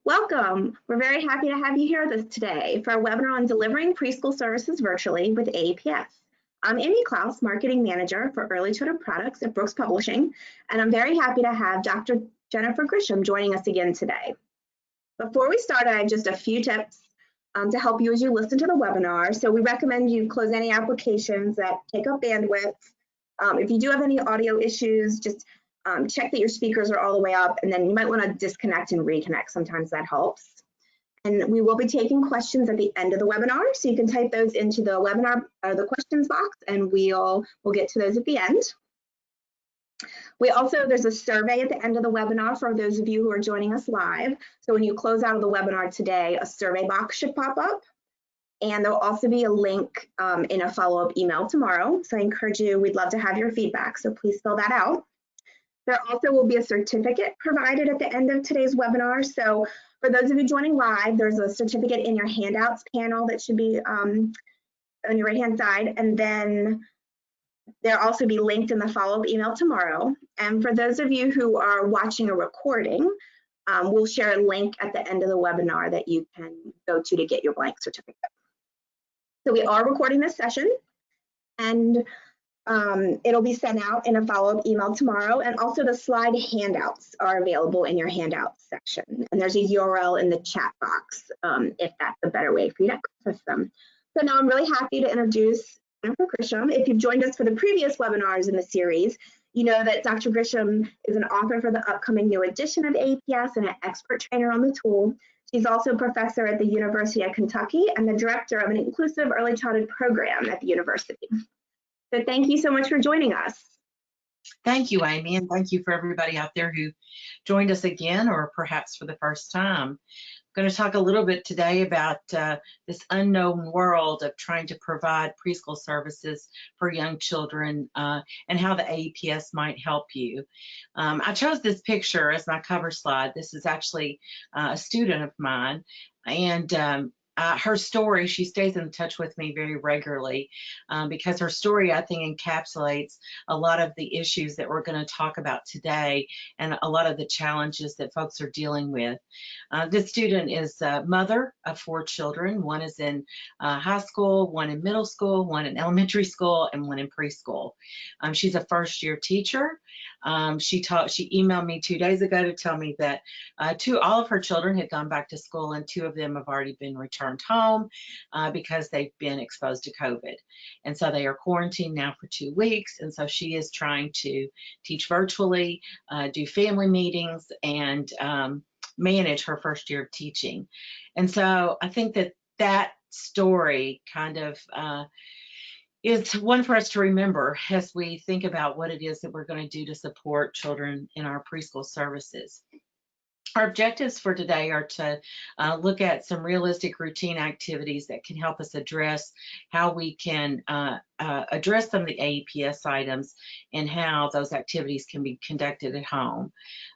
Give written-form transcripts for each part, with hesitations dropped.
Welcome. We're very happy to have you here today for our webinar on delivering preschool services virtually with AEPS. I'm Amy Klaus, Marketing Manager for Early Childhood Products at Brooks Publishing, and I'm very happy to have Dr. Jennifer Grisham joining us again today. Before we start, I have just a few tips to help you as you listen to the webinar. So we recommend you close any applications that take up bandwidth. If you do have any audio issues, just check that your speakers are all the way up, and then you might want to disconnect and reconnect. Sometimes that helps. And we will be taking questions at the end of the webinar, so you can type those into the webinar or the questions box, and we'll get to those at the end. There's a survey at the end of the webinar for those of you who are joining us live. So when you close out of the webinar today, a survey box should pop up. And there'll also be a link in a follow-up email tomorrow. So I encourage you, we'd love to have your feedback, so please fill that out. There also will be a certificate provided at the end of today's webinar. So for those of you joining live, there's a certificate in your handouts panel that should be on your right-hand side. And then there'll also be linked in the follow-up email tomorrow. And for those of you who are watching a recording, we'll share a link at the end of the webinar that you can go to get your blank certificate. So we are recording this session, and it'll be sent out in a follow-up email tomorrow. And also the slide handouts are available in your handouts section. And there's a URL in the chat box if that's a better way for you to access them. So now I'm really happy to introduce Dr. Grisham. If you've joined us for the previous webinars in the series, you know that Dr. Grisham is an author for the upcoming new edition of AEPS and an expert trainer on the tool. She's also a professor at the University of Kentucky and the director of an inclusive early childhood program at the university. So thank you so much for joining us. Thank you, Amy, and thank you for everybody out there who joined us again or perhaps for the first time. I'm going to talk a little bit today about this unknown world of trying to provide preschool services for young children and how the AEPS might help you. I chose this picture as my cover slide. This is actually a student of mine, and her story, she stays in touch with me very regularly because her story, I think, encapsulates a lot of the issues that we're going to talk about today and a lot of the challenges that folks are dealing with. This student is a mother of 4 children. One is in high school, one in middle school, one in elementary school, and one in preschool. She's a first-year teacher. She emailed me 2 days ago to tell me that all of her children had gone back to school, and 2 of them have already been returned home because they've been exposed to COVID. And so they are quarantined now for 2 weeks. And so she is trying to teach virtually, do family meetings, and manage her first year of teaching. And so I think that story kind of is one for us to remember as we think about what it is that we're going to do to support children in our preschool services. Our objectives for today are to look at some realistic routine activities that can help us address how we can address some of the AEPS items and how those activities can be conducted at home.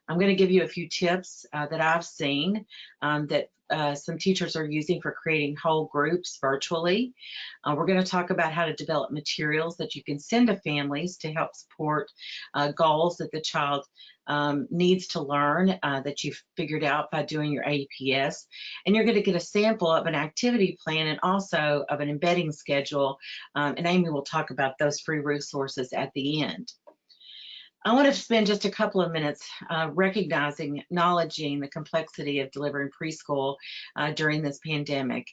I'm going to give you a few tips that I've seen that some teachers are using for creating whole groups virtually. We're going to talk about how to develop materials that you can send to families to help support goals that the child needs to learn that you've figured out by doing your AEPS. And you're going to get a sample of an activity plan and also of an embedding schedule. And Amy will talk about those free resources at the end. I want to spend just a couple of minutes acknowledging the complexity of delivering preschool during this pandemic.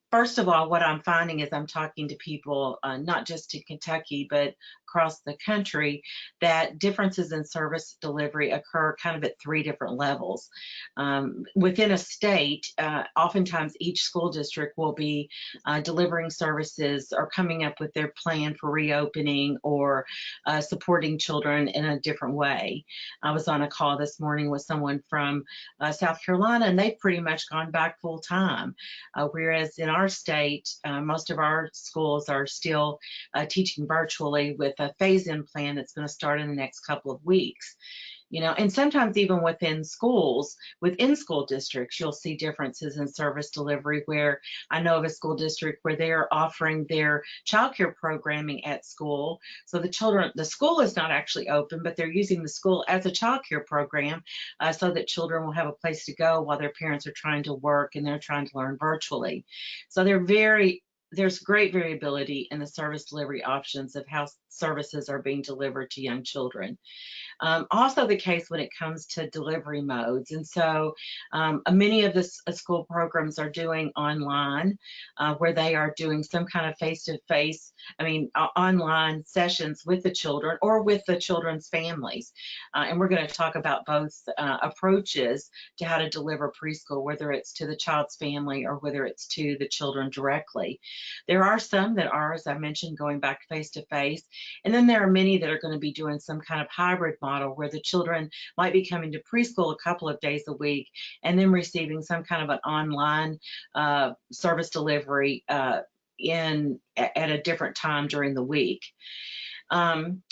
First of all, what I'm finding is I'm talking to people, not just in Kentucky, but across the country, that differences in service delivery occur kind of at 3 different levels. Within a state, oftentimes each school district will be delivering services or coming up with their plan for reopening or supporting children in a different way. I was on a call this morning with someone from South Carolina, and they've pretty much gone back full time, whereas in our state, most of our schools are still teaching virtually with a phase-in plan that's going to start in the next couple of weeks. And sometimes even within schools, within school districts, you'll see differences in service delivery, where I know of a school district where they're offering their childcare programming at school. So the school is not actually open, but they're using the school as a childcare program so that children will have a place to go while their parents are trying to work and they're trying to learn virtually. So there's great variability in the service delivery options of how services are being delivered to young children. Also the case when it comes to delivery modes. And so many of the school programs are doing online, where they are doing some kind of face-to-face, online sessions with the children or with the children's families. And we're going to talk about both approaches to how to deliver preschool, whether it's to the child's family or whether it's to the children directly. There are some that are, as I mentioned, going back face-to-face. And then there are many that are going to be doing some kind of hybrid model where the children might be coming to preschool a couple of days a week and then receiving some kind of an online service delivery at a different time during the week.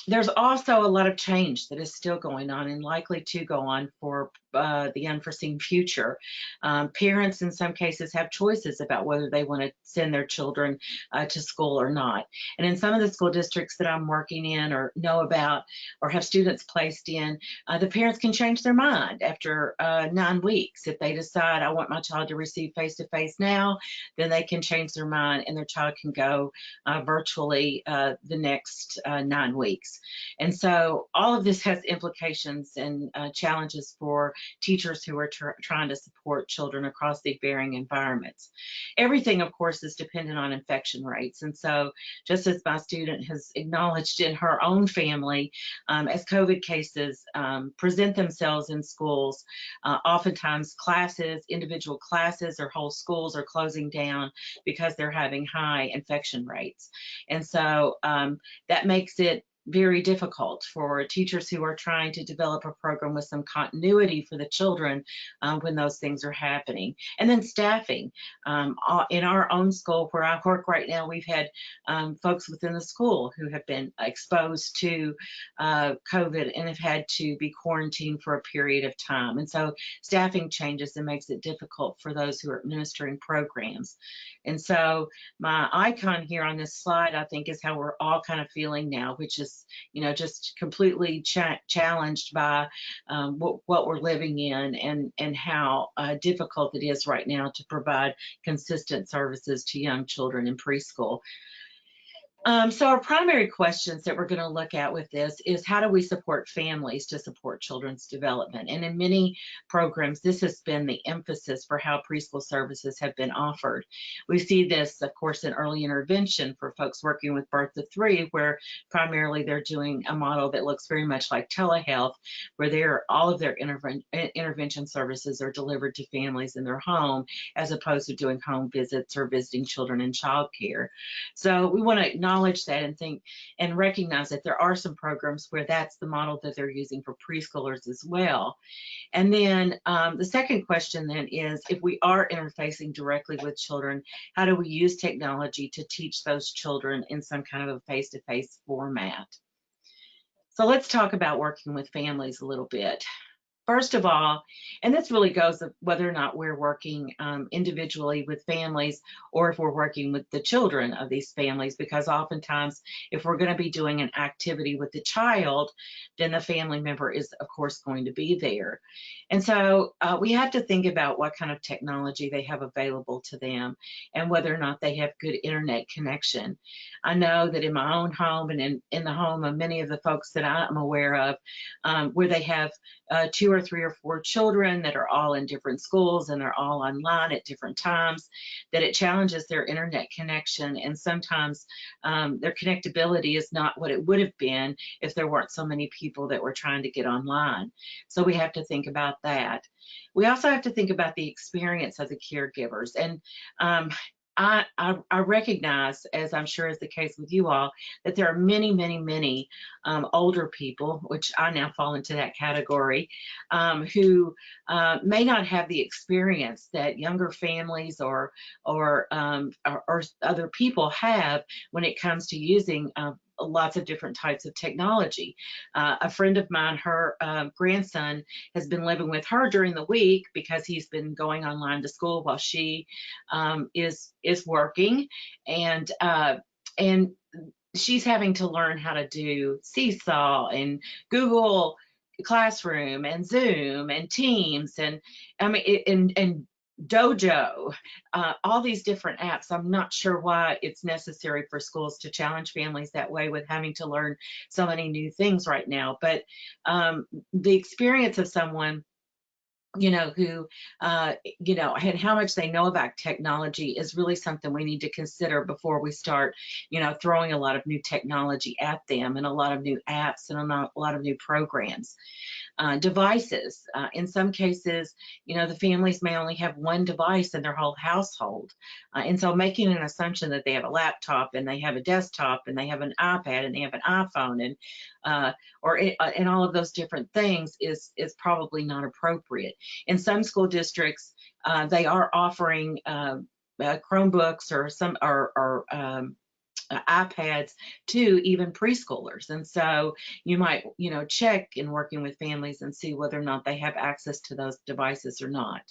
There's also a lot of change that is still going on and likely to go on for the unforeseen future. Parents in some cases have choices about whether they want to send their children to school or not. And in some of the school districts that I'm working in or know about or have students placed in, the parents can change their mind after 9 weeks. If they decide, I want my child to receive face-to-face now, then they can change their mind and their child can go virtually the next 9 weeks. And so all of this has implications and challenges for teachers who are trying to support children across the varying environments. Everything, of course, is dependent on infection rates. And so just as my student has acknowledged in her own family, as COVID cases present themselves in schools, oftentimes individual classes or whole schools are closing down because they're having high infection rates. And so that makes it very difficult for teachers who are trying to develop a program with some continuity for the children when those things are happening. And then staffing. In our own school where I work right now, we've had folks within the school who have been exposed to COVID and have had to be quarantined for a period of time. And so staffing changes and makes it difficult for those who are administering programs. And so my icon here on this slide, I think, is how we're all kind of feeling now, which is, just completely challenged by what we're living in and how difficult it is right now to provide consistent services to young children in preschool. So our primary questions that we're going to look at with this is, how do we support families to support children's development? And in many programs, this has been the emphasis for how preschool services have been offered. We see this, of course, in early intervention for folks working with birth to 3, where primarily they're doing a model that looks very much like telehealth, where all of their intervention services are delivered to families in their home, as opposed to doing home visits or visiting children in childcare. So we want to acknowledge that and think and recognize that there are some programs where that's the model that they're using for preschoolers as well. And then the second question then is, if we are interfacing directly with children, how do we use technology to teach those children in some kind of a face-to-face format? So let's talk about working with families a little bit. First of all, and this really goes of whether or not we're working individually with families or if we're working with the children of these families, because oftentimes if we're going to be doing an activity with the child, then the family member is, of course, going to be there. And so we have to think about what kind of technology they have available to them and whether or not they have good internet connection. I know that in my own home and in the home of many of the folks that I'm aware of, where they have 2 or 3 or 4 children that are all in different schools and they're all online at different times, that it challenges their internet connection, and sometimes their connectability is not what it would have been if there weren't so many people that were trying to get online. So we have to think about that. We also have to think about the experience of the caregivers. And I recognize, as I'm sure is the case with you all, that there are many, many, many older people, which I now fall into that category, who may not have the experience that younger families or other people have when it comes to using lots of different types of technology. A friend of mine, her grandson has been living with her during the week because he's been going online to school while she is working, and she's having to learn how to do Seesaw and Google Classroom and Zoom and Teams and and Dojo, all these different apps. I'm not sure why it's necessary for schools to challenge families that way with having to learn so many new things right now. But the experience of someone who, and how much they know about technology is really something we need to consider before we start, throwing a lot of new technology at them and a lot of new apps and a lot of new programs. Devices. In some cases, the families may only have one device in their whole household. And so making an assumption that they have a laptop and they have a desktop and they have an iPad and they have an iPhone and all of those different things is probably not appropriate. In some school districts, they are offering Chromebooks or iPads to even preschoolers. And so you might, check in working with families and see whether or not they have access to those devices or not.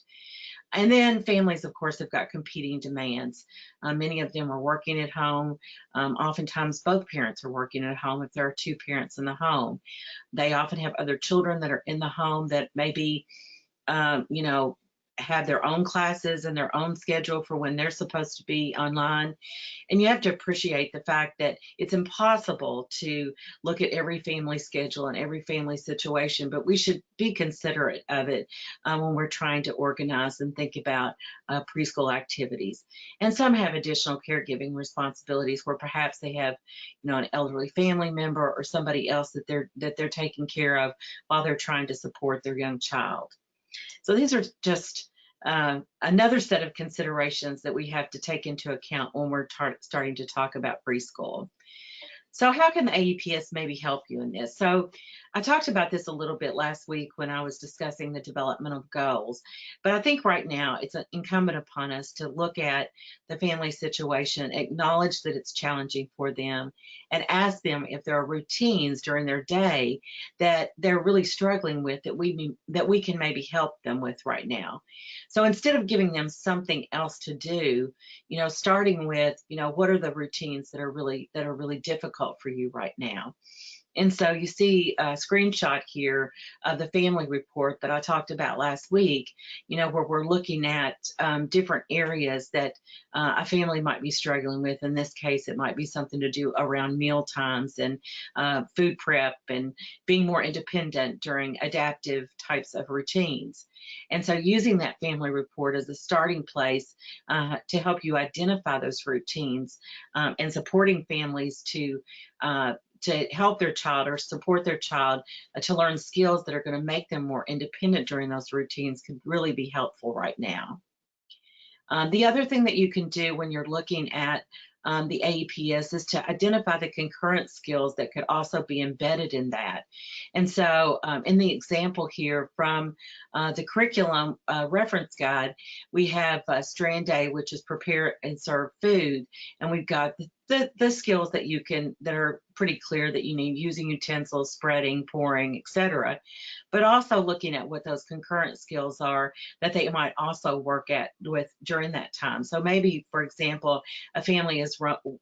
And then families, of course, have got competing demands. Many of them are working at home. Oftentimes, both parents are working at home if there are two parents in the home. They often have other children that are in the home that maybe, have their own classes and their own schedule for when they're supposed to be online. And you have to appreciate the fact that it's impossible to look at every family schedule and every family situation, but we should be considerate of it when we're trying to organize and think about preschool activities. And some have additional caregiving responsibilities where perhaps they have, an elderly family member or somebody else that they're taking care of while they're trying to support their young child. So these are just another set of considerations that we have to take into account when we're starting to talk about preschool. So how can the AEPS maybe help you in this? So I talked about this a little bit last week when I was discussing the development of goals, but I think right now it's incumbent upon us to look at the family situation, acknowledge that it's challenging for them, and ask them if there are routines during their day that they're really struggling with that we can maybe help them with right now. So instead of giving them something else to do, starting with, what are the routines that are really difficult for you right now. And so you see a screenshot here of the family report that I talked about last week, where we're looking at different areas that a family might be struggling with. In this case, it might be something to do around meal times and food prep and being more independent during adaptive types of routines. And so using that family report as a starting place to help you identify those routines and supporting families to help their child or support their child to learn skills that are going to make them more independent during those routines could really be helpful right now. The other thing that you can do when you're looking at the AEPS is to identify the concurrent skills that could also be embedded in that. And so in the example here from the curriculum reference guide, we have Strand A, which is prepare and serve food. And we've got the skills that are pretty clear that you need: using utensils, spreading, pouring, etc. But also looking at what those concurrent skills are that they might also work with during that time. So maybe, for example, a family is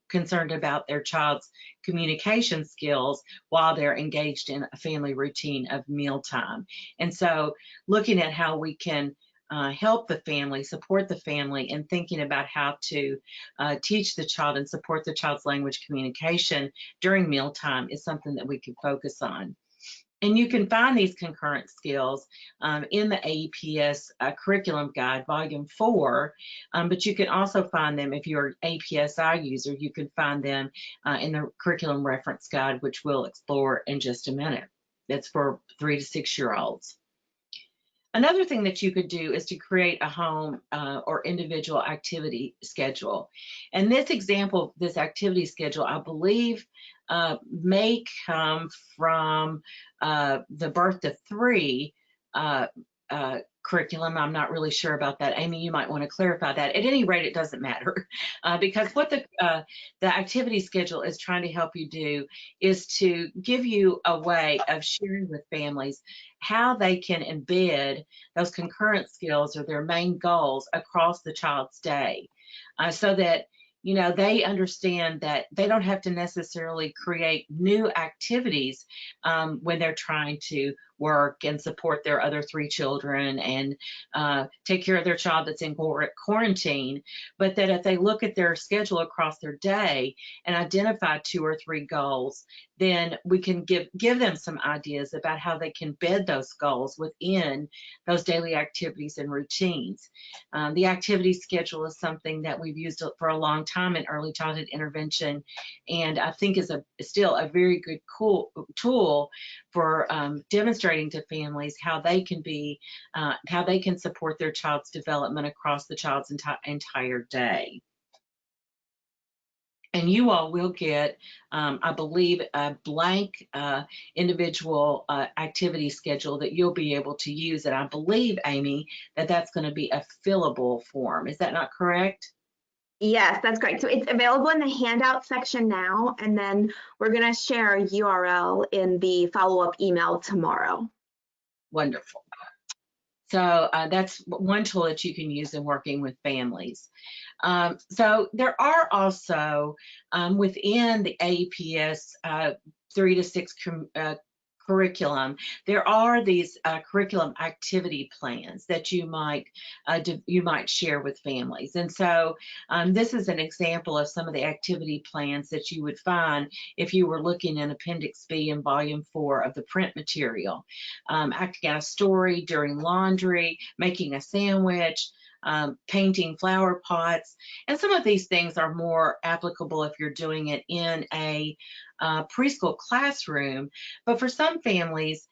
concerned about their child's communication skills while they're engaged in a family routine of mealtime. And so looking at how we can help the family, support the family in thinking about how to teach the child and support the child's language communication during mealtime is something that we can focus on. And you can find these concurrent skills in the AEPS Curriculum Guide, Volume 4, but you can also find them, if you're an AEPSi user, you can find them in the Curriculum Reference Guide, which we'll explore in just a minute. That's for 3 to 6-year-olds. Another thing that you could do is to create a home or individual activity schedule. And this example, this activity schedule, I believe may come from the Birth to 3 curriculum. I'm not really sure about that. Amy, you might want to clarify that. At any rate, it doesn't matter because what the activity schedule is trying to help you do is to give you a way of sharing with families how they can embed those concurrent skills or their main goals across the child's day, so that they understand that they don't have to necessarily create new activities when they're trying to work and support their other 3 children and take care of their child that's in quarantine, but that if they look at their schedule across their day and identify 2 or 3 goals, then we can give them some ideas about how they can bed those goals within those daily activities and routines. The activity schedule is something that we've used for a long time in early childhood intervention, and I think is still a very good tool for demonstrating to families how they can support their child's development across the child's entire day. And you all will get, I believe, a blank individual activity schedule that you'll be able to use. And I believe, Amy, that that's going to be a fillable form. Is that not correct? Yes, that's correct. So it's available in the handout section now, and then we're going to share a URL in the follow-up email tomorrow. Wonderful. So that's one tool that you can use in working with families. So there are also within the AEPS 3 to 6 curriculum, there are these curriculum activity plans that you might share with families. And so this is an example of some of the activity plans that you would find if you were looking in Appendix B in Volume 4 of the print material. Acting out a story during laundry, making a sandwich, painting flower pots. And some of these things are more applicable if you're doing it in a preschool classroom. But for some families,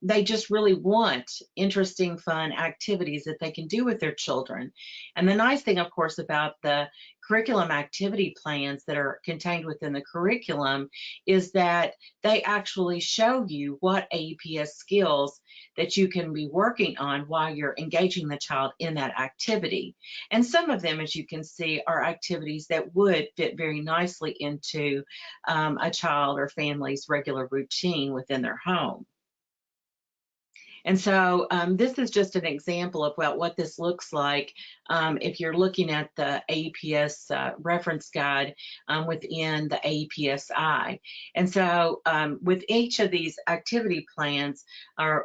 they just really want interesting, fun activities that they can do with their children. And the nice thing, of course, about the curriculum activity plans that are contained within the curriculum is that they actually show you what AEPS skills that you can be working on while you're engaging the child in that activity. And some of them, as you can see, are activities that would fit very nicely into a child or family's regular routine within their home. And so this is just an example of what this looks like if you're looking at the AEPS reference guide within the AEPSi. And so with each of these activity plans,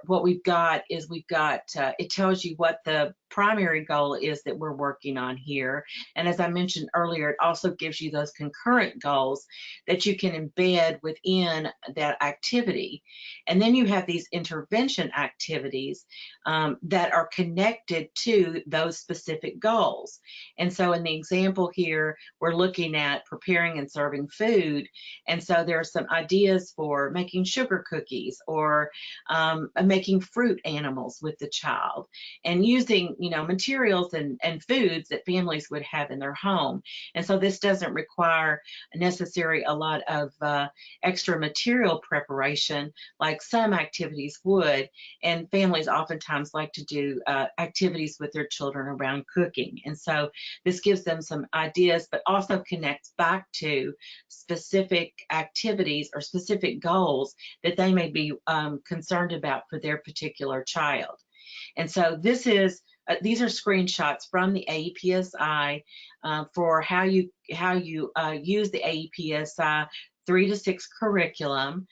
what we've got is it tells you what the primary goal is that we're working on here. And as I mentioned earlier, it also gives you those concurrent goals that you can embed within that activity. And then you have these intervention activities that are connected to those specific goals. And so in the example here, we're looking at preparing and serving food. And so there are some ideas for making sugar cookies or making fruit animals with the child and using materials and foods that families would have in their home. And so this doesn't require necessarily a lot of extra material preparation like some activities would. And families oftentimes like to do activities with their children around cooking. And so this gives them some ideas, but also connects back to specific activities or specific goals that they may be concerned about for their particular child. And so this is these are screenshots from the AEPSi for how you use the AEPSi 3 to 6 curriculum.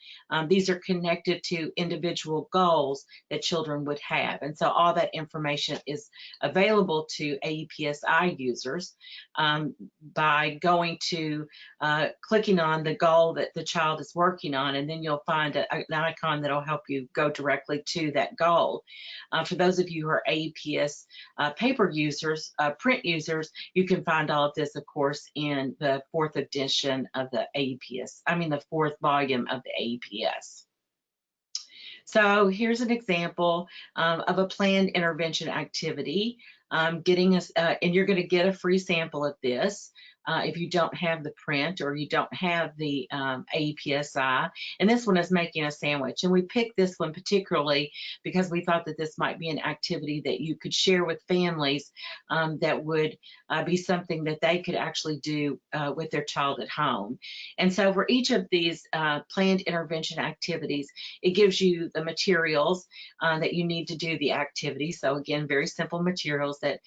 These are connected to individual goals that children would have. And so all that information is available to AEPSi users by going to clicking on the goal that the child is working on, and then you'll find an icon that'll help you go directly to that goal. For those of you who are AEPS paper users, print users, you can find all of this, of course, in the 4th edition of the the 4th volume of the AEPS. So here's an example of a planned intervention activity. getting us, and you're going to get a free sample of this. If you don't have the print or you don't have the AEPSi, and this one is making a sandwich. And we picked this one particularly because we thought that this might be an activity that you could share with families that would be something that they could actually do with their child at home. And so for each of these planned intervention activities, it gives you the materials that you need to do the activity. So again, very simple materials that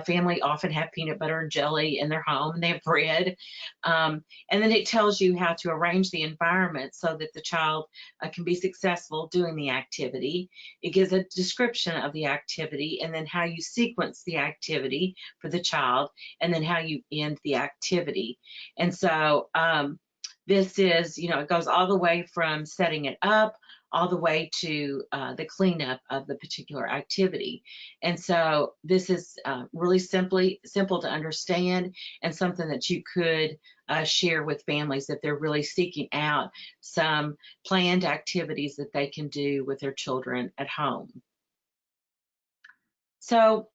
family often have peanut butter and jelly in their home, and they have bread. And then it tells you how to arrange the environment so that the child can be successful doing the activity. It gives a description of the activity, and then how you sequence the activity for the child, and then how you end the activity. And so this is, it goes all the way from setting it up all the way to the cleanup of the particular activity. And so this is really simple to understand, and something that you could share with families if they're really seeking out some planned activities that they can do with their children at home. So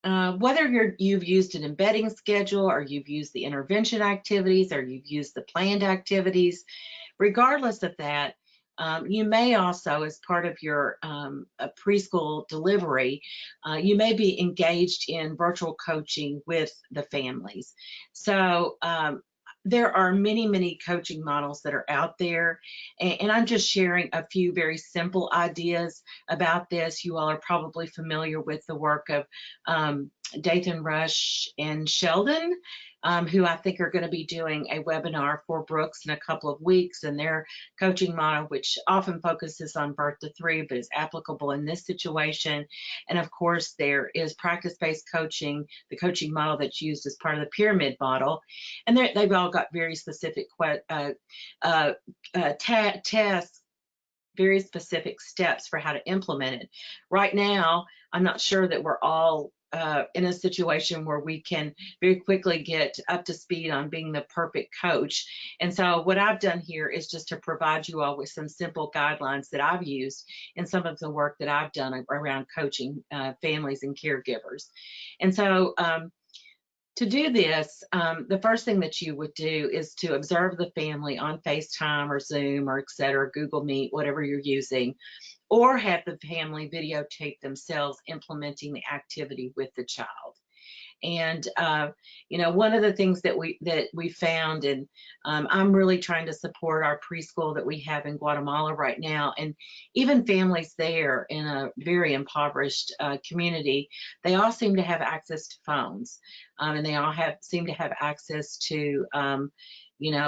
whether you've used an embedding schedule, or you've used the intervention activities, or you've used the planned activities, regardless of that, you may also, as part of your preschool delivery, you may be engaged in virtual coaching with the families. So there are many coaching models that are out there, and I'm just sharing a few very simple ideas about this. You all are probably familiar with the work of Dathan Rush and Sheldon, who I think are going to be doing a webinar for Brooks in a couple of weeks, and their coaching model, which often focuses on birth to 3, but is applicable in this situation. And of course, there is practice-based coaching, the coaching model that's used as part of the pyramid model. And they've all got very specific tests, very specific steps for how to implement it. Right now, I'm not sure that we're all in a situation where we can very quickly get up to speed on being the perfect coach. And so what I've done here is just to provide you all with some simple guidelines that I've used in some of the work that I've done around coaching families and caregivers. And so to do this, the first thing that you would do is to observe the family on FaceTime or Zoom or etc., Google Meet, whatever you're using, or have the family videotape themselves implementing the activity with the child. And one of the things that we found, and I'm really trying to support our preschool that we have in Guatemala right now, and even families there in a very impoverished community, they all seem to have access to phones, and they all seem to have access to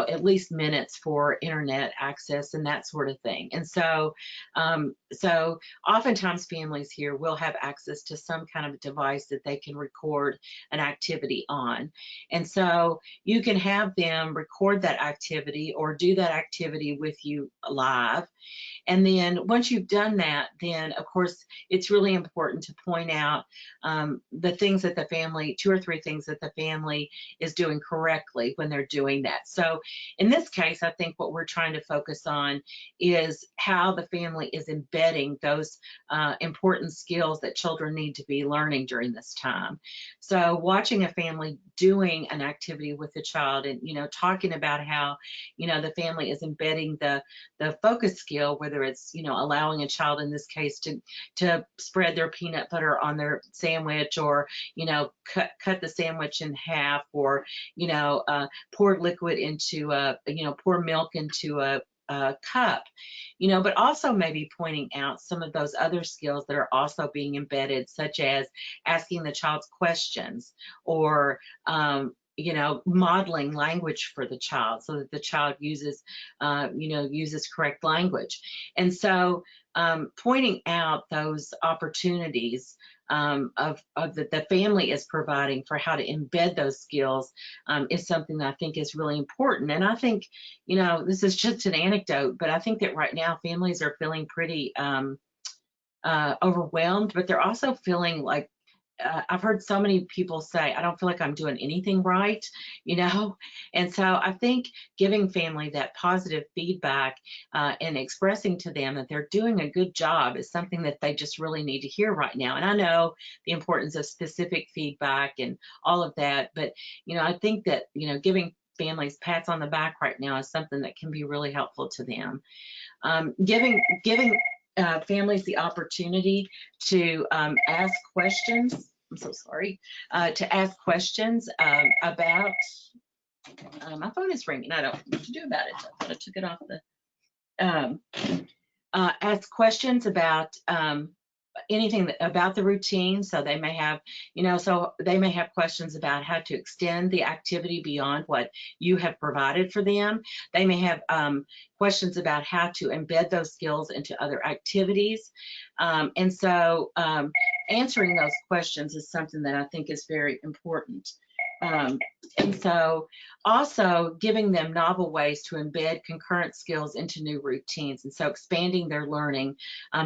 at least minutes for internet access and that sort of thing. And so oftentimes families here will have access to some kind of device that they can record an activity on. And so you can have them record that activity or do that activity with you live. And then once you've done that, then of course it's really important to point out the things that the family, 2 or 3 things that the family is doing correctly when they're doing that. So in this case, I think what we're trying to focus on is how the family is embedding those important skills that children need to be learning during this time. So watching a family doing an activity with the child, and talking about how the family is embedding the focus skill, whether it's allowing a child in this case to spread their peanut butter on their sandwich, or cut the sandwich in half, or pour liquid into pour milk into a cup, but also maybe pointing out some of those other skills that are also being embedded, such as asking the child's questions, or modeling language for the child so that the child uses correct language. And so pointing out those opportunities of that the family is providing for how to embed those skills is something that I think is really important. And I think, this is just an anecdote, but I think that right now families are feeling pretty overwhelmed, but they're also feeling like I've heard so many people say, I don't feel like I'm doing anything right, you know? And so I think giving family that positive feedback and expressing to them that they're doing a good job is something that they just really need to hear right now. And I know the importance of specific feedback and all of that, but, I think that, giving families pats on the back right now is something that can be really helpful to them. Giving families the opportunity to ask questions. I'm so sorry. To ask questions about. My phone is ringing. I don't know what to do about it. I thought I took it off the. Ask questions about anything about the routine. So they may have, questions about how to extend the activity beyond what you have provided for them. They may have questions about how to embed those skills into other activities. And so answering those questions is something that I think is very important. And so also giving them novel ways to embed concurrent skills into new routines. And so expanding their learning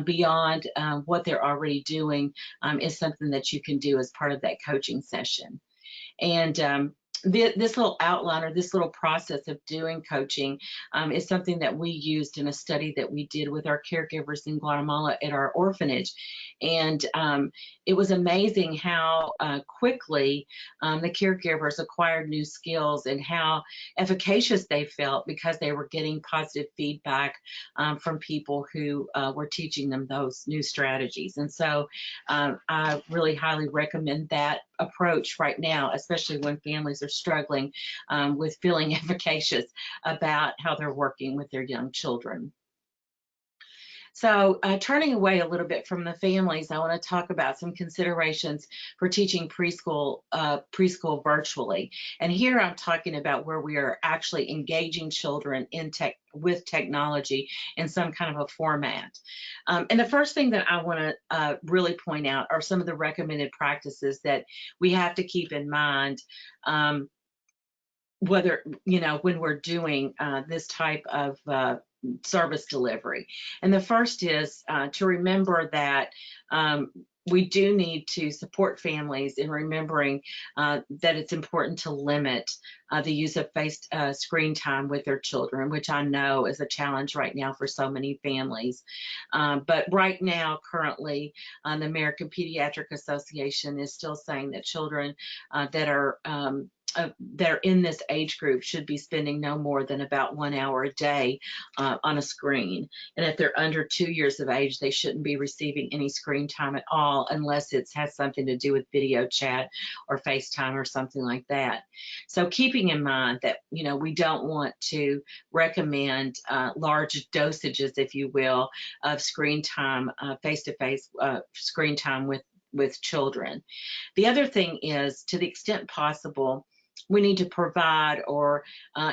beyond what they're already doing is something that you can do as part of that coaching session. And this little outline or this little process of doing coaching is something that we used in a study that we did with our caregivers in Guatemala at our orphanage. And it was amazing how quickly the caregivers acquired new skills and how efficacious they felt because they were getting positive feedback from people who were teaching them those new strategies. And so I really highly recommend that approach right now, especially when families are struggling with feeling efficacious about how they're working with their young children. So turning away a little bit from the families, I want to talk about some considerations for teaching preschool virtually. And here I'm talking about where we are actually engaging children with technology in some kind of a format. And the first thing that I want to really point out are some of the recommended practices that we have to keep in mind whether, when we're doing this type of service delivery. And the first is to remember that we do need to support families in remembering that it's important to limit the use of screen time with their children, which I know is a challenge right now for so many families. But right now, currently, the American Pediatric Association is still saying that children that are in this age group should be spending no more than about 1 hour a day on a screen. And if they're under 2 years of age, they shouldn't be receiving any screen time at all unless it has something to do with video chat or FaceTime or something like that. So keeping in mind that, we don't want to recommend large dosages, if you will, of screen time, face-to-face screen time with children. The other thing is, to the extent possible, we need to provide or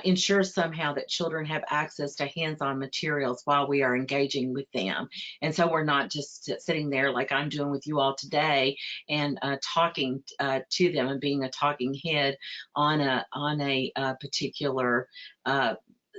ensure somehow that children have access to hands-on materials while we are engaging with them. And so we're not just sitting there like I'm doing with you all today and talking to them and being a talking head on a particular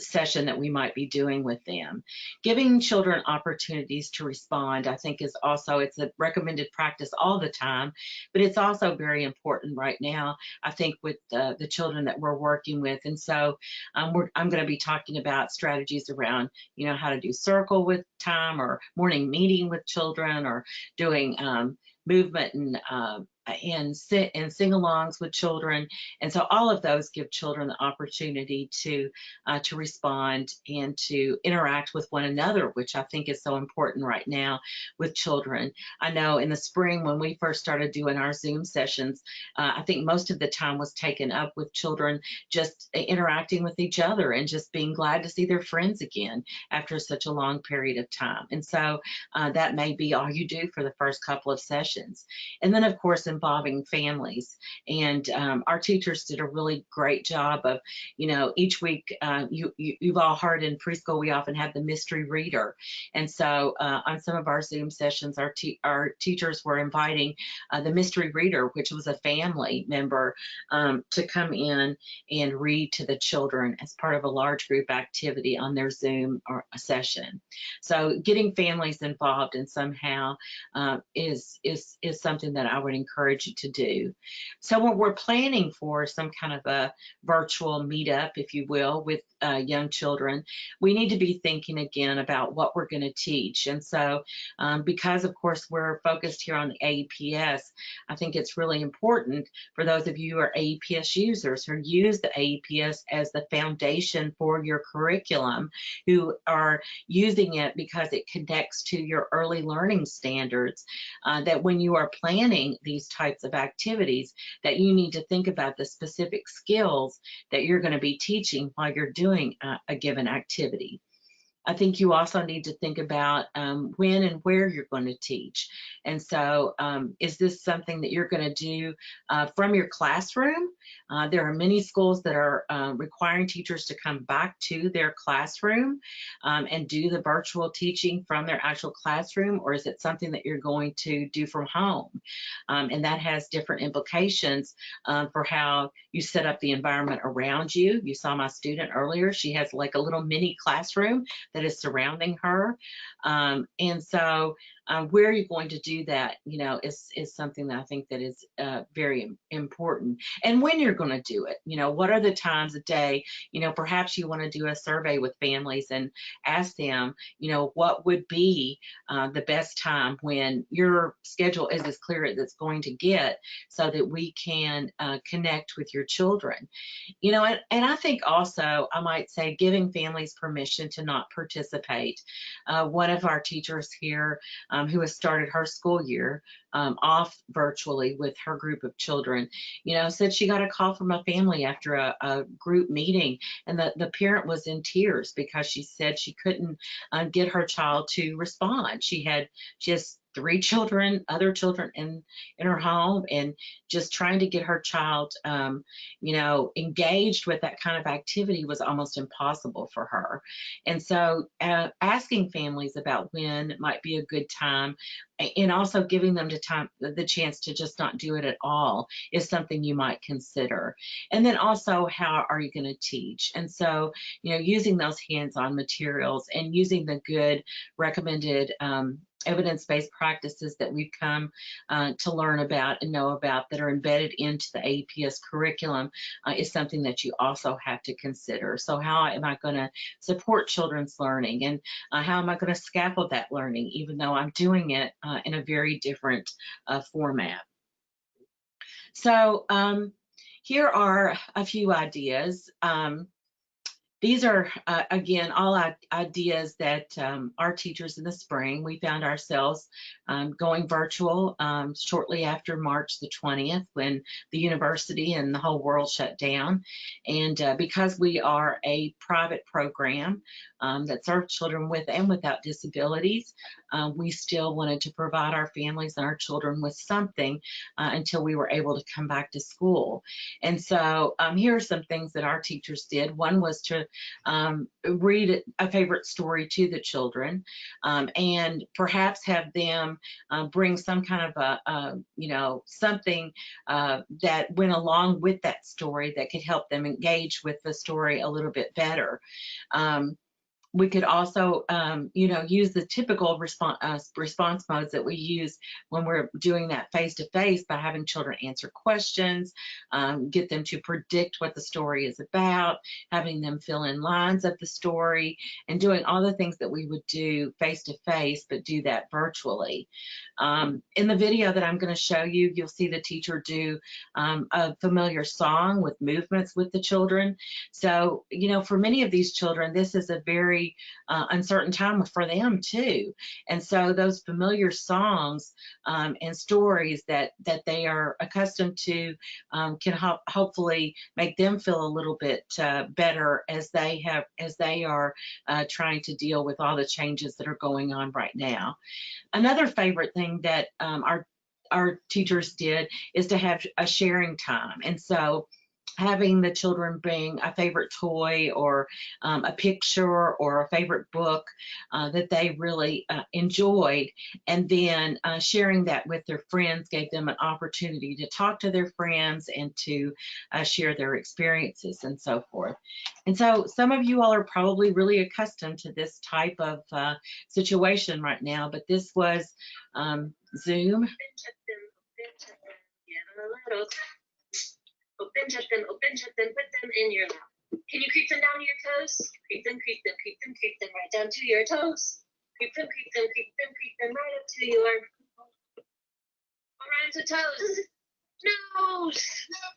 session that we might be doing with them. Giving children opportunities to respond, I think, is also, it's a recommended practice all the time, but it's also very important right now, I think, with the children that we're working with. And so I'm going to be talking about strategies around, how to do circle with time or morning meeting with children or doing movement and sing-alongs with children. And so all of those give children the opportunity to respond and to interact with one another, which I think is so important right now with children. I know in the spring when we first started doing our Zoom sessions, I think most of the time was taken up with children just interacting with each other and just being glad to see their friends again after such a long period of time. And so that may be all you do for the first couple of sessions. And then, of course, involving families. And our teachers did a really great job of, each week, you've all heard in preschool, we often have the mystery reader. And so on some of our Zoom sessions, our teachers were inviting the mystery reader, which was a family member, to come in and read to the children as part of a large group activity on their Zoom or a session. So getting families involved in somehow is is something that I would encourage you to do. So when we're planning for some kind of a virtual meetup, if you will, with young children, we need to be thinking again about what we're going to teach. And so because of course we're focused here on the AEPS, I think it's really important for those of you who are AEPS users who use the AEPS as the foundation for your curriculum, who are using it because it connects to your early learning standards, that when you are planning these types of activities, that you need to think about the specific skills that you're going to be teaching while you're doing a given activity. I think you also need to think about when and where you're going to teach. And so is this something that you're going to do from your classroom? There are many schools that are requiring teachers to come back to their classroom and do the virtual teaching from their actual classroom, or is it something that you're going to do from home? And that has different implications for how you set up the environment around you. You saw my student earlier. She has like a little mini classroom that is surrounding her. And so where you're going to do that, you know, is something that I think that is very important. And when you're going to do it, you know, what are the times a day? You know, perhaps you want to do a survey with families and ask them, you know, what would be the best time when your schedule is as clear as it's going to get, so that we can connect with your children. You know, and I think also, I might say, giving families permission to not participate. One of our teachers here who has started her school year off virtually with her group of children, you know, said she got a call from a family after a group meeting, and the parent was in tears because she said she couldn't get her child to respond. She has 3 children, other children in her home, and just trying to get her child, you know, engaged with that kind of activity was almost impossible for her. And so asking families about when might be a good time, and also giving them the chance to just not do it at all, is something you might consider. And then also, how are you going to teach? And so, you know, using those hands-on materials and using the good recommended evidence-based practices that we've come to learn about and know about that are embedded into the AEPS curriculum is something that you also have to consider. So how am I going to support children's learning, and how am I going to scaffold that learning, even though I'm doing it in a very different format? So here are a few ideas. These are, again, all ideas that our teachers in the spring, we found ourselves going virtual shortly after March the 20th, when the university and the whole world shut down. And because we are a private program that serves children with and without disabilities, we still wanted to provide our families and our children with something until we were able to come back to school. And so here are some things that our teachers did. One was to read a favorite story to the children, and perhaps have them bring some kind of you know, something that went along with that story that could help them engage with the story a little bit better. We could also, you know, use the typical response modes that we use when we're doing that face-to-face, by having children answer questions, get them to predict what the story is about, having them fill in lines of the story, and doing all the things that we would do face-to-face, but do that virtually. In the video that I'm going to show you, you'll see the teacher do a familiar song with movements with the children. So, you know, for many of these children, this is a very uncertain time for them too. And so those familiar songs and stories that they are accustomed to can hopefully make them feel a little bit better as they are trying to deal with all the changes that are going on right now. Another favorite thing that our teachers did is to have a sharing time. And so having the children bring a favorite toy, or a picture, or a favorite book that they really enjoyed, and then sharing that with their friends gave them an opportunity to talk to their friends and to share their experiences and so forth. And so some of you all are probably really accustomed to this type of situation right now, but this was Zoom. Open, shut them, give a little tap. Open, shut them, put them in your lap. Can you creep them down to your toes? Creep them, right down to your toes. Creep them, right up to your what rhymes with toes? Nose.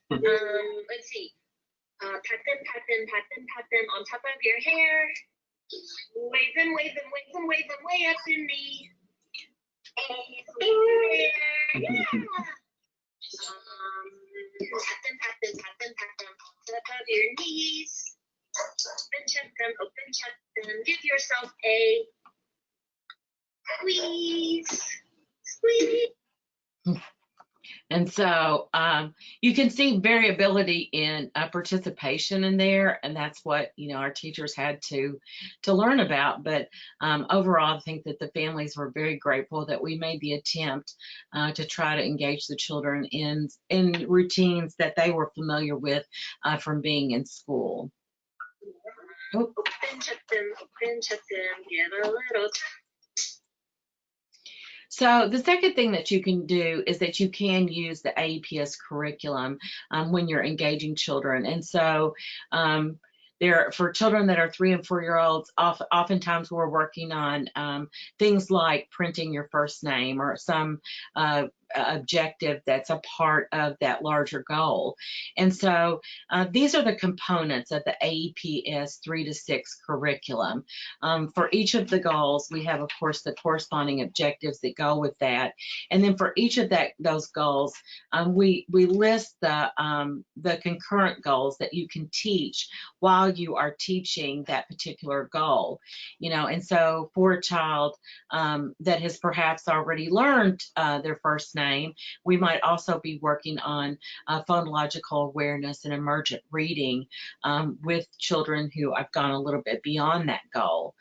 Let's see. Pat them on top of your hair. Wave them way up in the air. Yeah. Pat them on top of your knees. Open, shut them. Give yourself a squeeze. And so you can see variability in participation in there, and that's what our teachers had to learn about. But overall, I think that the families were very grateful that we made the attempt to try to engage the children in routines that they were familiar with from being in school. Open, shut them, give a little tap. So the second thing that you can do is that you can use the AEPS curriculum when you're engaging children. And so for children that are 3 and 4 year olds, oftentimes we're working on things like printing your first name or some objective that's a part of that larger goal. And so these are the components of the AEPS 3 to 6 curriculum. For each of the goals, we have, of course, the corresponding objectives that go with that. And then for each of those goals, we list the concurrent goals that you can teach while you are teaching that particular goal. And so for a child that has perhaps already learned their first name, we might also be working on phonological awareness and emergent reading with children who have gone a little bit beyond that goal.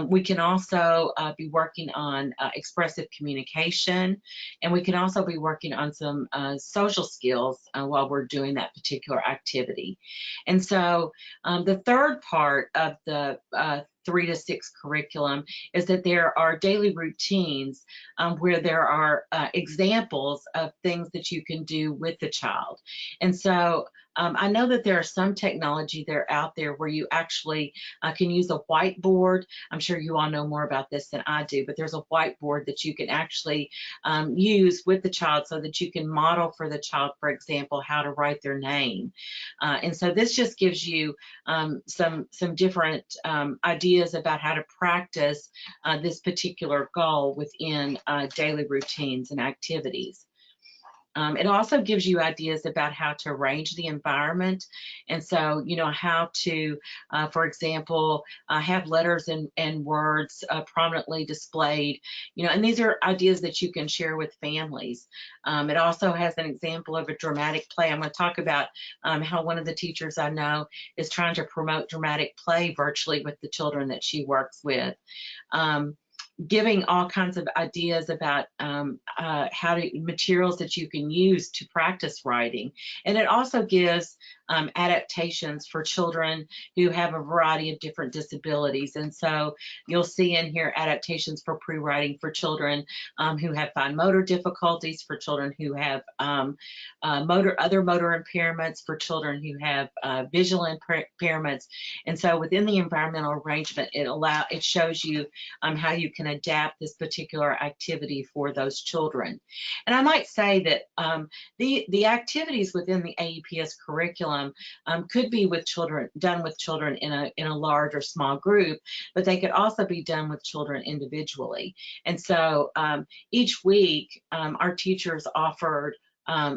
We can also be working on expressive communication, and we can also be working on some social skills while we're doing that particular activity. And so the third part of the 3 to 6 curriculum is that there are daily routines where there are examples of things that you can do with the child. And so I know that there are some technology that are out there where you actually can use a whiteboard. I'm sure you all know more about this than I do, but there's a whiteboard that you can actually use with the child so that you can model for the child, for example, how to write their name. And so this just gives you some different ideas about how to practice this particular goal within daily routines and activities. It also gives you ideas about how to arrange the environment. And so, how to, for example, have letters and words prominently displayed, and these are ideas that you can share with families. It also has an example of a dramatic play. I'm going to talk about how one of the teachers I know is trying to promote dramatic play virtually with the children that she works with. Giving all kinds of ideas about materials that you can use to practice writing. And it also gives adaptations for children who have a variety of different disabilities. And so you'll see in here adaptations for pre-writing for children who have fine motor difficulties, for children who have other motor impairments, for children who have visual impairments. And so within the environmental arrangement, it shows you how you can adapt this particular activity for those children. And I might say that the activities within the AEPS curriculum could be done with children in a large or small group, but they could also be done with children individually. And so each week our teachers offered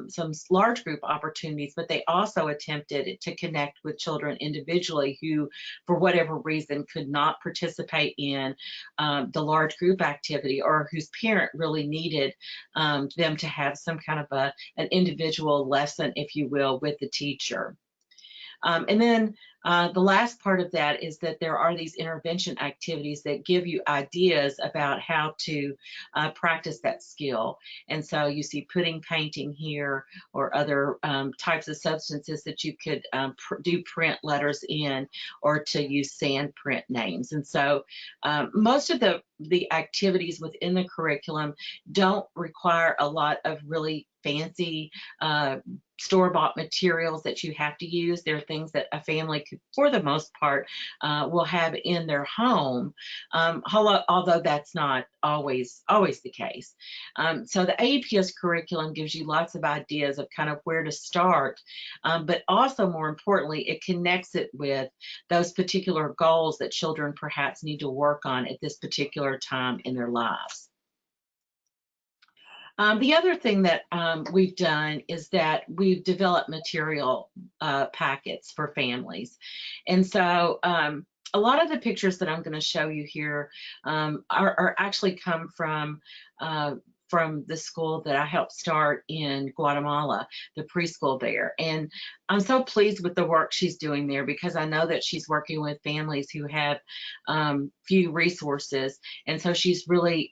some large group opportunities, but they also attempted to connect with children individually who, for whatever reason, could not participate in the large group activity, or whose parent really needed them to have some kind of an individual lesson, if you will, with the teacher. And then the last part of that is that there are these intervention activities that give you ideas about how to practice that skill. And so you see pudding painting here, or other types of substances that you could do print letters in, or to use sand print names. And so most of the activities within the curriculum don't require a lot of really fancy store-bought materials that you have to use. They're things that a family could, for the most part, will have in their home, although that's not always the case. So the AEPS curriculum gives you lots of ideas of kind of where to start, but also, more importantly, it connects it with those particular goals that children perhaps need to work on at this particular time in their lives. The other thing that we've done is that we've developed material packets for families. And so a lot of the pictures that I'm going to show you here are actually come from the school that I helped start in Guatemala, the preschool there. And I'm so pleased with the work she's doing there, because I know that she's working with families who have few resources. And so she's really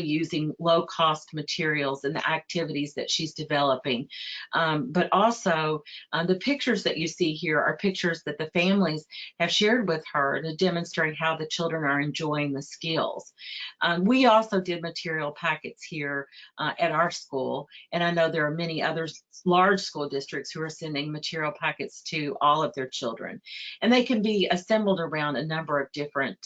using low-cost materials in the activities that she's developing. But also the pictures that you see here are pictures that the families have shared with her to demonstrate how the children are enjoying the skills. We also did material packets here at our school, and I know there are many other large school districts who are sending material packets to all of their children, and they can be assembled around a number of different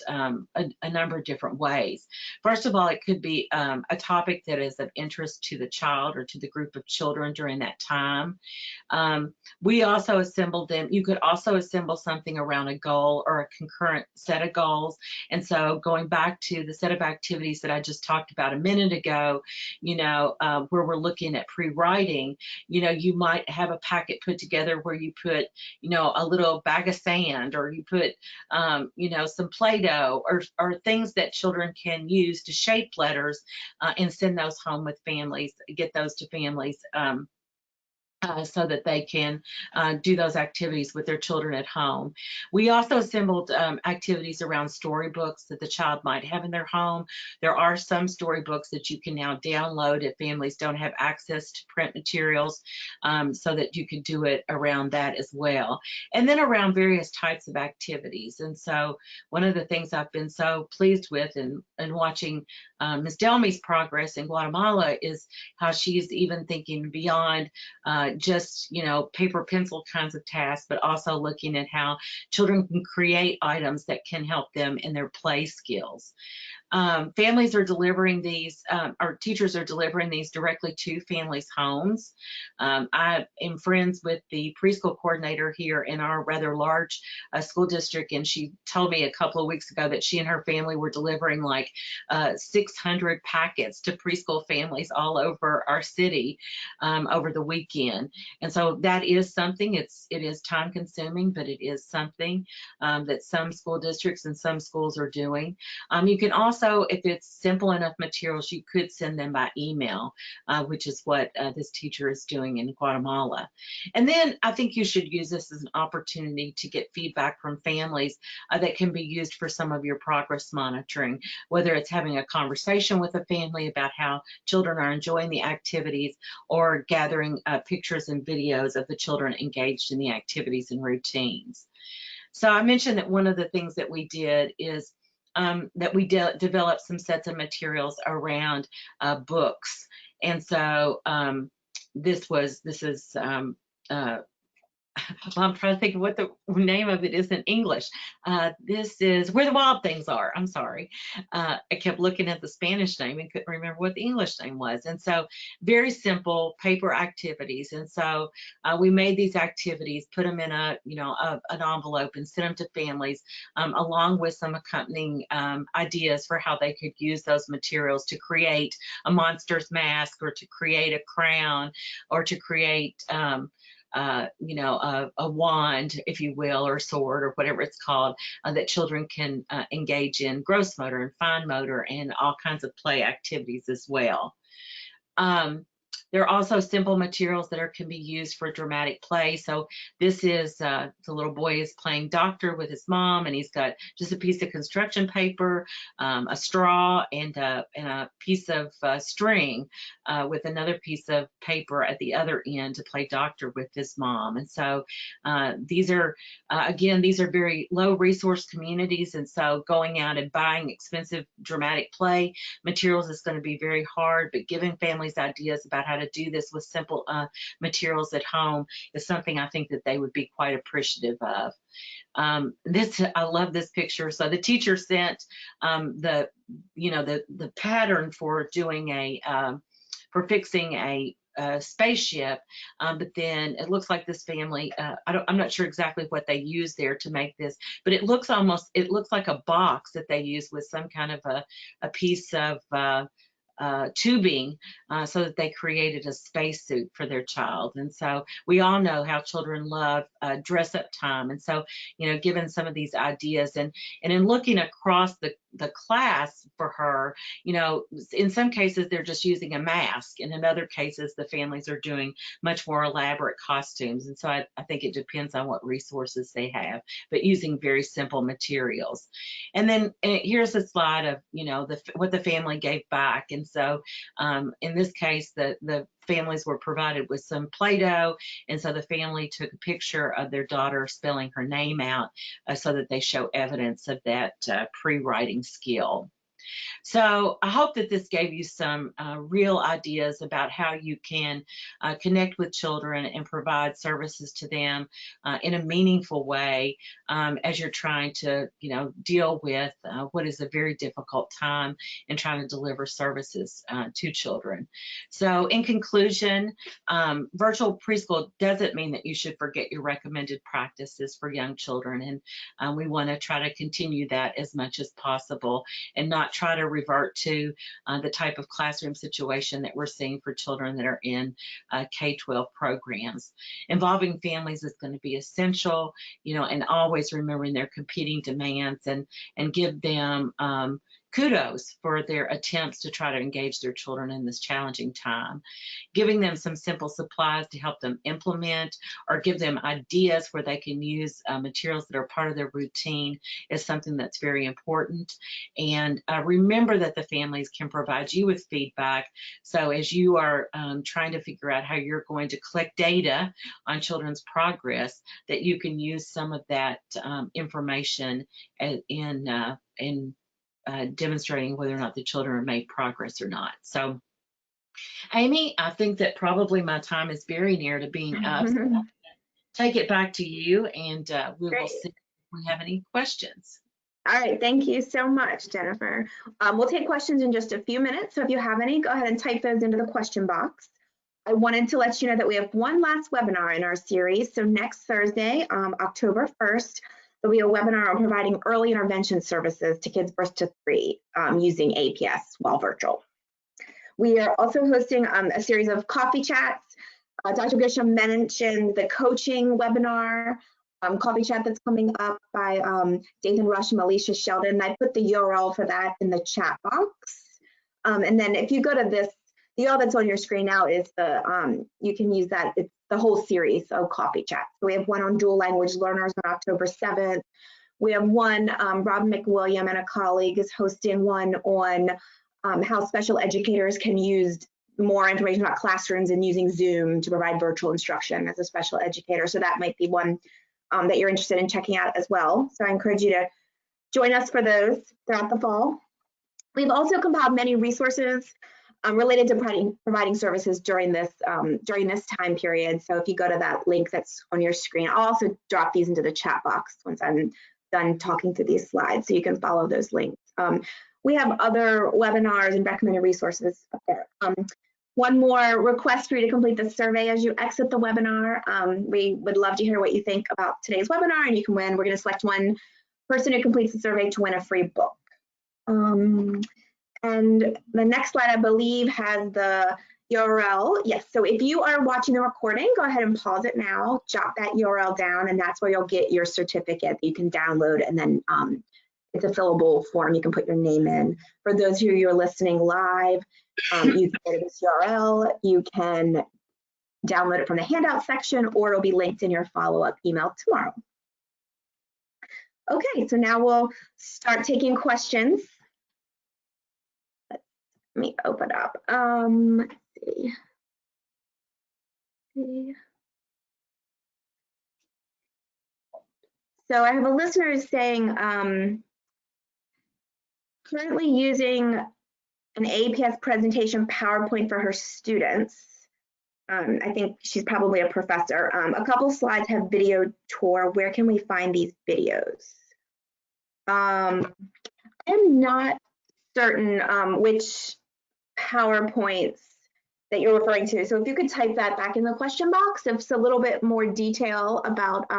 ways. First of all, it could be a topic that is of interest to the child or to the group of children during that time. We also assembled them. You could also assemble something around a goal or a concurrent set of goals. And so going back to the set of activities that I just talked about a minute ago, where we're looking at pre-writing, you might have a packet put together where you put, a little bag of sand, or you put, some Play-Doh, or things that children can use to shape letters, and send those home with families, get those to families. So that they can do those activities with their children at home. We also assembled activities around storybooks that the child might have in their home. There are some storybooks that you can now download if families don't have access to print materials, so that you can do it around that as well. And then around various types of activities. And so one of the things I've been so pleased with in watching Ms. Delmy's progress in Guatemala is how she's even thinking beyond just paper pencil kinds of tasks, but also looking at how children can create items that can help them in their play skills. Families are delivering these, or teachers are delivering these directly to families' homes. I am friends with the preschool coordinator here in our rather large school district, and she told me a couple of weeks ago that she and her family were delivering like 600 packets to preschool families all over our city over the weekend. And so that is something. It is time consuming, but it is something that some school districts and some schools are doing. You can also, if it's simple enough materials, you could send them by email, which is what this teacher is doing in Guatemala. And then I think you should use this as an opportunity to get feedback from families that can be used for some of your progress monitoring, whether it's having a conversation with a family about how children are enjoying the activities, or gathering pictures and videos of the children engaged in the activities and routines. So I mentioned that one of the things that we did is that we developed some sets of materials around books. And so this is well, I'm trying to think of what the name of it is in English. This is Where the Wild Things Are. I'm sorry. I kept looking at the Spanish name and couldn't remember what the English name was. And so very simple paper activities. And so we made these activities, put them in an envelope, and sent them to families, along with some accompanying ideas for how they could use those materials to create a monster's mask, or to create a crown, or to create a wand, if you will, or sword, or whatever it's called, that children can engage in gross motor and fine motor and all kinds of play activities as well. There are also simple materials that can be used for dramatic play. So this is the little boy is playing doctor with his mom, and he's got just a piece of construction paper, a straw, and a piece of string with another piece of paper at the other end to play doctor with his mom. And so these are, again, these are very low resource communities, and so going out and buying expensive dramatic play materials is going to be very hard, but giving families ideas about how to do this with simple materials at home is something I think that they would be quite appreciative of. I love this picture. So the teacher sent the pattern for doing for fixing a spaceship, but then it looks like this family, I'm not sure exactly what they used there to make this, but it looks like a box that they used with some kind of a piece of tubing so that they created a spacesuit for their child. And so we all know how children love dress up time. And so, given some of these ideas and in looking across the class for her, in some cases they're just using a mask, and in other cases the families are doing much more elaborate costumes. And so I think it depends on what resources they have, but using very simple materials. And then here's a slide of what the family gave back. And so in this case the families were provided with some Play-Doh, and so the family took a picture of their daughter spelling her name out so that they show evidence of that pre-writing skill. So I hope that this gave you some real ideas about how you can connect with children and provide services to them in a meaningful way as you're trying to, deal with what is a very difficult time in trying to deliver services to children. So in conclusion, virtual preschool doesn't mean that you should forget your recommended practices for young children, and we want to try to continue that as much as possible and not try to revert to the type of classroom situation that we're seeing for children that are in K-12 programs. Involving families is going to be essential, and always remembering their competing demands and give them kudos for their attempts to try to engage their children in this challenging time. Giving them some simple supplies to help them implement or give them ideas where they can use materials that are part of their routine is something that's very important. And remember that the families can provide you with feedback. So as you are trying to figure out how you're going to collect data on children's progress, that you can use some of that information in demonstrating whether or not the children have made progress or not. So, Amy, I think that probably my time is very near to being up. So I'm gonna take it back to you, and we will see if we have any questions. All right, thank you so much, Jennifer. We'll take questions in just a few minutes, so if you have any, go ahead and type those into the question box. I wanted to let you know that we have one last webinar in our series. So next Thursday, October 1st, there'll be a webinar on providing early intervention services to kids birth to 3 using AEPS while virtual. We are also hosting a series of coffee chats. Dr. Grisham mentioned the coaching webinar coffee chat that's coming up by Dathan Rush and Alicia Sheldon. I put the URL for that in the chat box. And then if you go to this, the URL that's on your screen now is you can use that. It's the whole series of coffee chats. So we have one on dual language learners on October 7th. We have one, Rob McWilliam and a colleague is hosting one on how special educators can use more information about classrooms and using Zoom to provide virtual instruction as a special educator. So that might be one that you're interested in checking out as well. So I encourage you to join us for those throughout the fall. We've also compiled many resources related to providing services during this time period. So if you go to that link that's on your screen, I'll also drop these into the chat box once I'm done talking through these slides, so you can follow those links. We have other webinars and recommended resources up there. One more request for you to complete the survey as you exit the webinar. We would love to hear what you think about today's webinar, and you can win. We're going to select one person who completes the survey to win a free book. And the next slide, I believe, has the URL. Yes, so if you are watching the recording, go ahead and pause it now, jot that URL down, and that's where you'll get your certificate that you can download and then it's a fillable form. You can put your name in. For those of you who are listening live, you can go to this URL. You can download it from the handout section, or it'll be linked in your follow-up email tomorrow. Okay, so now we'll start taking questions. Let me open up. Let's see. So I have a listener who's saying, currently using an AEPS presentation PowerPoint for her students. I think she's probably a professor. A couple slides have video tour. Where can we find these videos? I'm not certain which PowerPoints that you're referring to. So if you could type that back in the question box, if it's a little bit more detail about,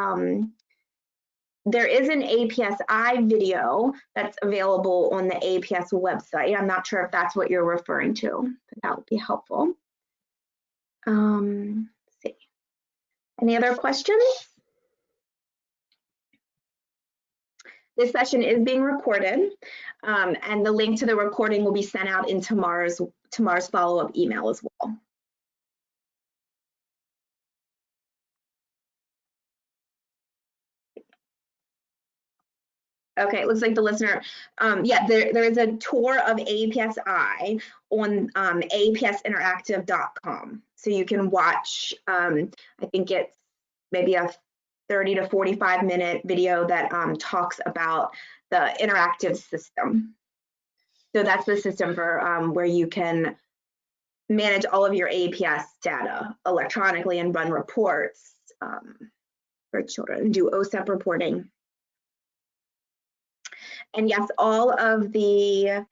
there is an AEPSi video that's available on the AEPS website. I'm not sure if that's what you're referring to, but that would be helpful. Let's see. Any other questions? This session is being recorded, and the link to the recording will be sent out in tomorrow's follow-up email as well. Okay, it looks like the listener, yeah, there is a tour of AEPSi on aepsinteractive.com. So you can watch, I think it's maybe a 30 to 45 minute video that talks about the interactive system. So that's the system for where you can manage all of your AEPS data electronically and run reports for children, do OSEP reporting. And yes, all of the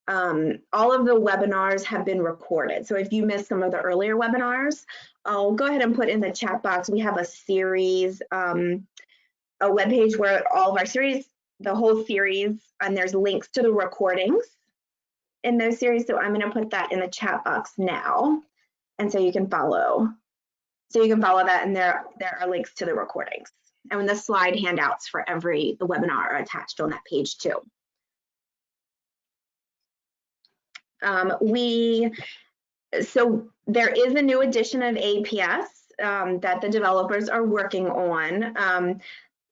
webinars have been recorded. So if you missed some of the earlier webinars, I'll go ahead and put in the chat box. We have a series, a webpage where all of our series, the whole series, and there's links to the recordings in those series. So I'm going to put that in the chat box now, and so you can follow. So you can follow that, and there are links to the recordings. And when the slide handouts for the webinar are attached on that page too. So there is a new edition of AEPS that the developers are working on.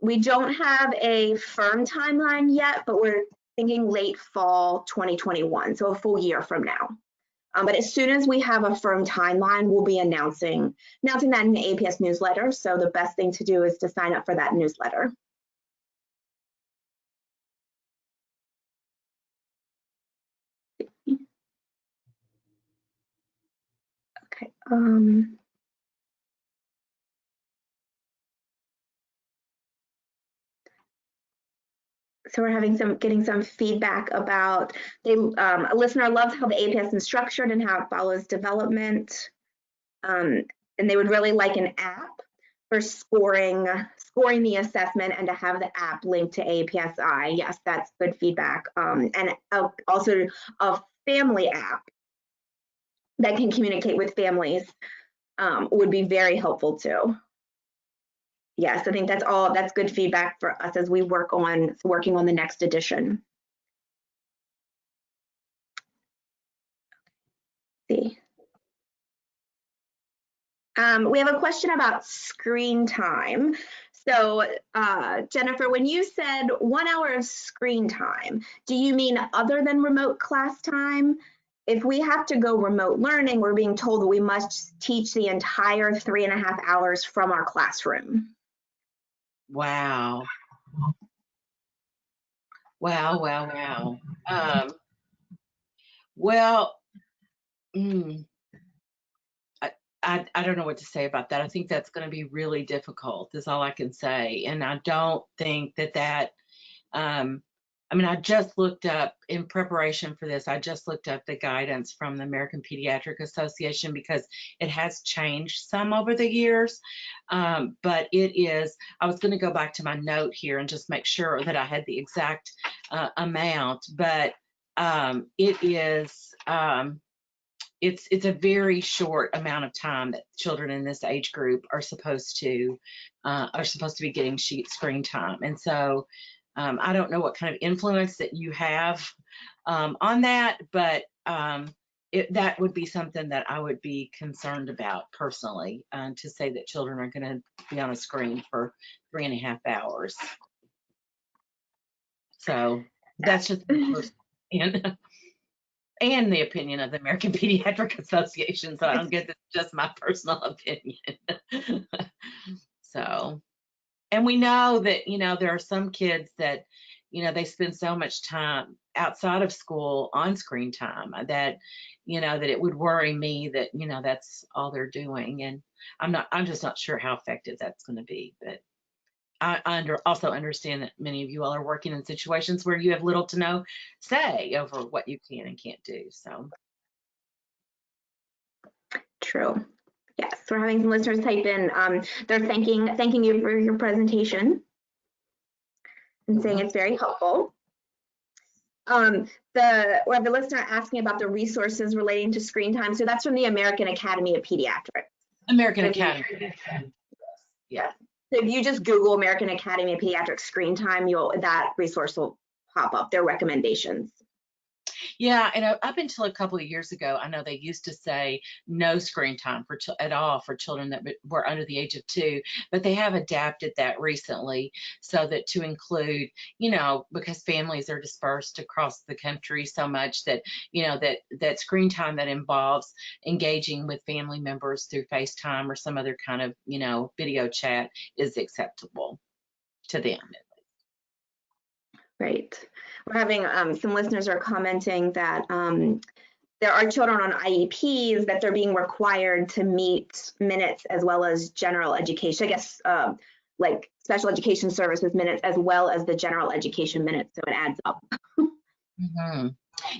We don't have a firm timeline yet, but we're thinking late fall 2021, so a full year from now. But as soon as we have a firm timeline, we'll be announcing that in the AEPS newsletter. So the best thing to do is to sign up for that newsletter. Okay. So we're getting some feedback about, a listener loves how the AEPS is structured and how it follows development. And they would really like an app for scoring the assessment, and to have the app linked to AEPSi. Yes, that's good feedback. And also a family app that can communicate with families would be very helpful too. Yes, I think that's good feedback for us as we working on the next edition. Let's see. We have a question about screen time. So Jennifer, when you said 1 hour of screen time, do you mean other than remote class time? If we have to go remote learning, we're being told that we must teach the entire 3.5 hours from our classroom. Wow. Wow, wow, wow. Well, I don't know what to say about that. I think that's going to be really difficult, is all I can say. And I don't think that I mean, I just looked up, in preparation for this, I just looked up the guidance from the American Pediatric Association, because it has changed some over the years. But it is, I was going to go back to my note here and just make sure that I had the exact amount, but it is, it's a very short amount of time that children in this age group are supposed to be getting screen time. And so I don't know what kind of influence that you have on that, but that would be something that I would be concerned about personally, to say that children are going to be on a screen for 3.5 hours. So that's just my personal opinion. And the opinion of the American Pediatric Association. So I don't get this, just my personal opinion. So, and we know that, there are some kids that, they spend so much time outside of school on screen time that, that it would worry me that, that's all they're doing. And I'm just not sure how effective that's going to be. But I also understand that many of you all are working in situations where you have little to no say over what you can and can't do. So. True. Yes, we're having some listeners type in. They're thanking you for your presentation and saying it's very helpful. We have a listener asking about the resources relating to screen time. So that's from the American Academy of Pediatrics. American Academy. Yeah. So if you just Google American Academy of Pediatrics screen time, that resource will pop up, their recommendations. Yeah, and up until a couple of years ago, I know they used to say no screen time at all for children that were under the age of 2, but they have adapted that recently so that to include, because families are dispersed across the country so much that, that screen time that involves engaging with family members through FaceTime or some other kind of, video chat is acceptable to them. Right. We're having some listeners are commenting that there are children on IEPs that they're being required to meet minutes as well as general education, I guess, like special education services minutes as well as the general education minutes. So it adds up. Mm-hmm.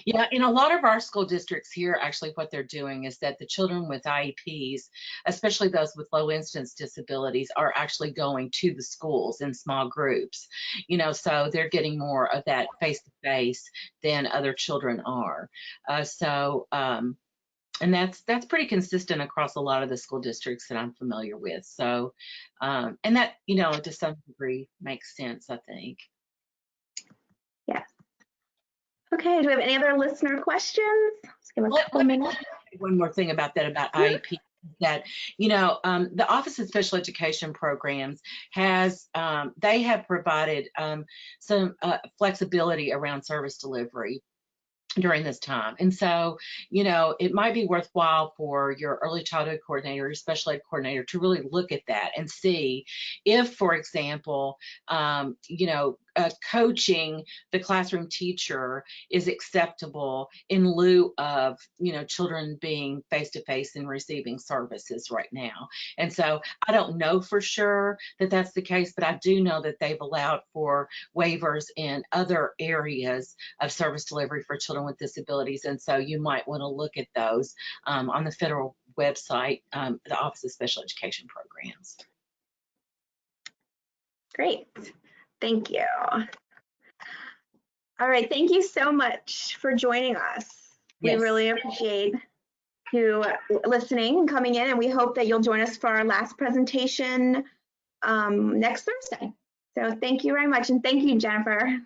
Yeah, in a lot of our school districts here, actually what they're doing is that the children with IEPs, especially those with low incidence disabilities, are actually going to the schools in small groups, so they're getting more of that face-to-face than other children are. And that's pretty consistent across a lot of the school districts that I'm familiar with. So, and that, to some degree makes sense, I think. Yeah. Okay, do we have any other listener questions? Let's give a couple minutes. One more thing about that, about IEP, that, the Office of Special Education Programs they have provided some flexibility around service delivery during this time. And so, it might be worthwhile for your early childhood coordinator, your special ed coordinator to really look at that and see if, for example, coaching the classroom teacher is acceptable in lieu of, children being face-to-face and receiving services right now. And so I don't know for sure that that's the case, but I do know that they've allowed for waivers in other areas of service delivery for children with disabilities. And so you might want to look at those on the federal website, the Office of Special Education Programs. Great. Thank you. All right. Thank you so much for joining us. Yes. We really appreciate you listening and coming in, and we hope that you'll join us for our last presentation next Thursday. So thank you very much. And thank you, Jennifer.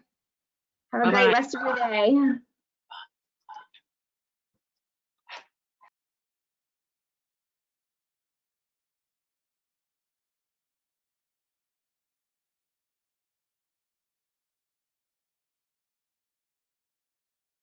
Have a great rest of your day.